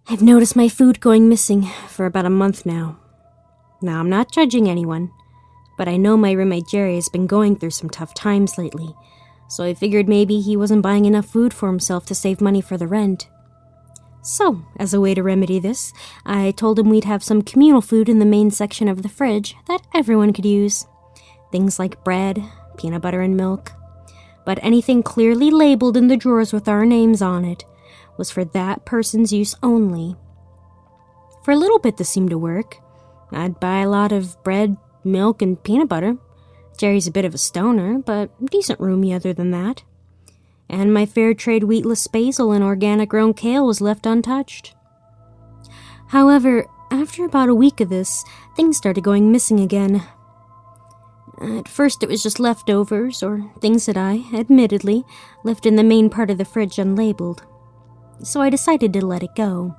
I've noticed my food going missing for about a month now. Now, I'm not judging anyone, but I know my roommate Jerry has been going through some tough times lately, so I figured maybe he wasn't buying enough food for himself to save money for the rent. So, as a way to remedy this, I told him we'd have some communal food in the main section of the fridge that everyone could use. Things like bread, peanut butter, and milk. But anything clearly labeled in the drawers with our names on it was for that person's use only. For a little bit this seemed to work. I'd buy a lot of bread, milk, and peanut butter. Jerry's a bit of a stoner, but decent roomy other than that. And my fair trade wheatless basil and organic grown kale was left untouched. However, after about a week of this, things started going missing again. At first it was just leftovers, or things that I, admittedly, left in the main part of the fridge unlabeled. So I decided to let it go.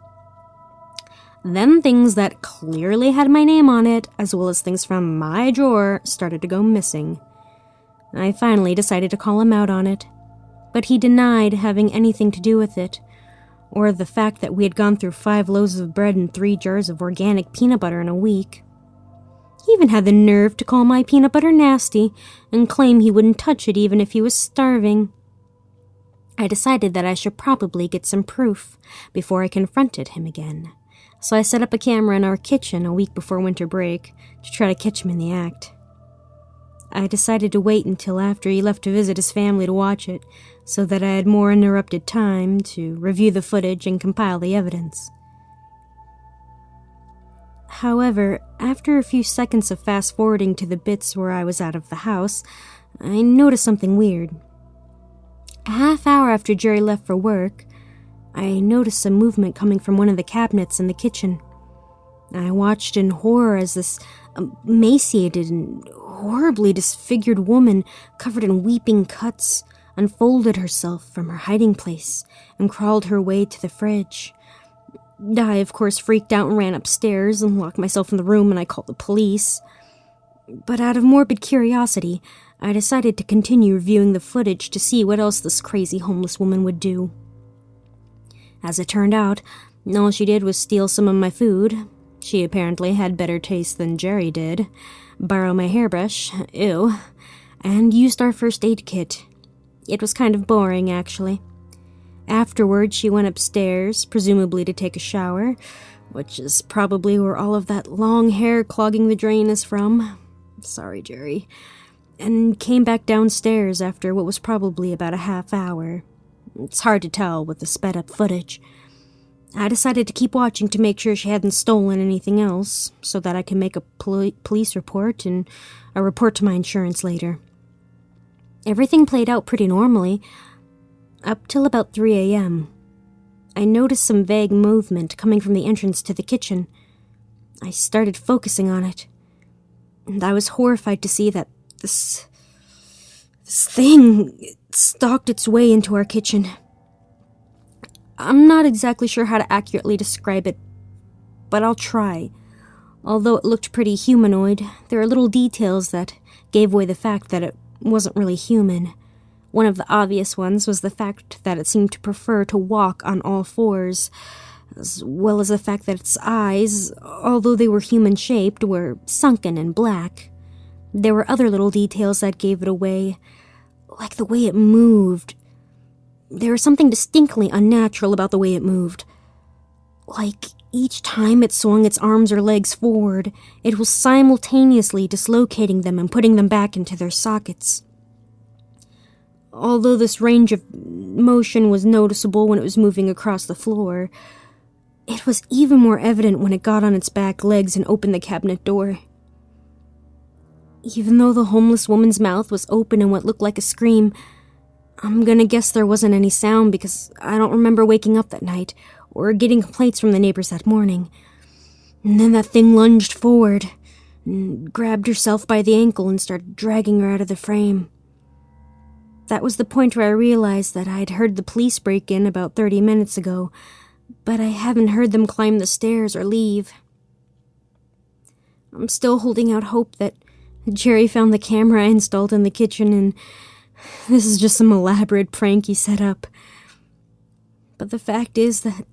Then things that clearly had my name on it, as well as things from my drawer, started to go missing. I finally decided to call him out on it, but he denied having anything to do with it, or the fact that we had gone through 5 loaves of bread and 3 jars of organic peanut butter in a week. He even had the nerve to call my peanut butter nasty and claim he wouldn't touch it even if he was starving. I decided that I should probably get some proof before I confronted him again, so I set up a camera in our kitchen a week before winter break to try to catch him in the act. I decided to wait until after he left to visit his family to watch it, so that I had more uninterrupted time to review the footage and compile the evidence. However, after a few seconds of fast-forwarding to the bits where I was out of the house, I noticed something weird. A half hour after Jerry left for work, I noticed some movement coming from one of the cabinets in the kitchen. I watched in horror as this emaciated and horribly disfigured woman, covered in weeping cuts, unfolded herself from her hiding place and crawled her way to the fridge. I, of course, freaked out and ran upstairs and locked myself in the room, and I called the police. But out of morbid curiosity, I decided to continue reviewing the footage to see what else this crazy homeless woman would do. As it turned out, all she did was steal some of my food. She apparently had better taste than Jerry did, borrow my hairbrush, ew, and used our first aid kit. It was kind of boring, actually. Afterward, she went upstairs, presumably to take a shower, which is probably where all of that long hair clogging the drain is from. Sorry, Jerry. And came back downstairs after what was probably about a half hour. It's hard to tell with the sped-up footage. I decided to keep watching to make sure she hadn't stolen anything else, so that I could make a police report and a report to my insurance later. Everything played out pretty normally, up till about 3 a.m. I noticed some vague movement coming from the entrance to the kitchen. I started focusing on it, and I was horrified to see that this thing stalked its way into our kitchen. I'm not exactly sure how to accurately describe it, but I'll try. Although it looked pretty humanoid, there are little details that gave away the fact that it wasn't really human. One of the obvious ones was the fact that it seemed to prefer to walk on all fours, as well as the fact that its eyes, although they were human-shaped, were sunken and black. There were other little details that gave it away, like the way it moved. There was something distinctly unnatural about the way it moved. Like each time it swung its arms or legs forward, it was simultaneously dislocating them and putting them back into their sockets. Although this range of motion was noticeable when it was moving across the floor, it was even more evident when it got on its back legs and opened the cabinet door. Even though the homeless woman's mouth was open in what looked like a scream, I'm gonna guess there wasn't any sound because I don't remember waking up that night or getting complaints from the neighbors that morning. And then that thing lunged forward and grabbed herself by the ankle and started dragging her out of the frame. That was the point where I realized that I'd heard the police break in about 30 minutes ago, but I haven't heard them climb the stairs or leave. I'm still holding out hope that Jerry found the camera I installed in the kitchen and this is just some elaborate prank he set up. But the fact is that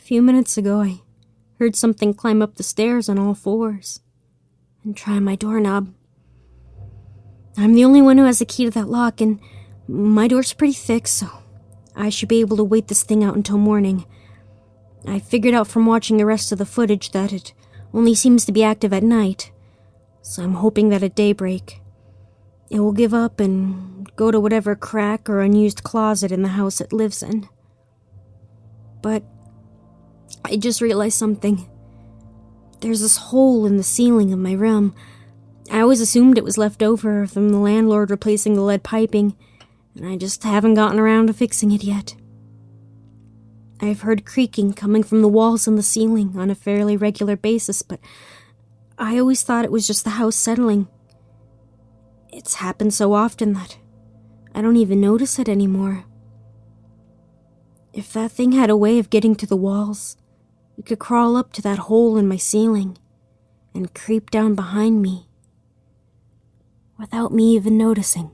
few minutes ago, I heard something climb up the stairs on all fours and try my doorknob. I'm the only one who has a key to that lock, and my door's pretty thick, so I should be able to wait this thing out until morning. I figured out from watching the rest of the footage that it only seems to be active at night, so I'm hoping that at daybreak it will give up and go to whatever crack or unused closet in the house it lives in. But I just realized something. There's this hole in the ceiling of my room. I always assumed it was left over from the landlord replacing the lead piping, and I just haven't gotten around to fixing it yet. I've heard creaking coming from the walls and the ceiling on a fairly regular basis, but I always thought it was just the house settling. It's happened so often that I don't even notice it anymore. If that thing had a way of getting to the walls, it could crawl up to that hole in my ceiling and creep down behind me without me even noticing.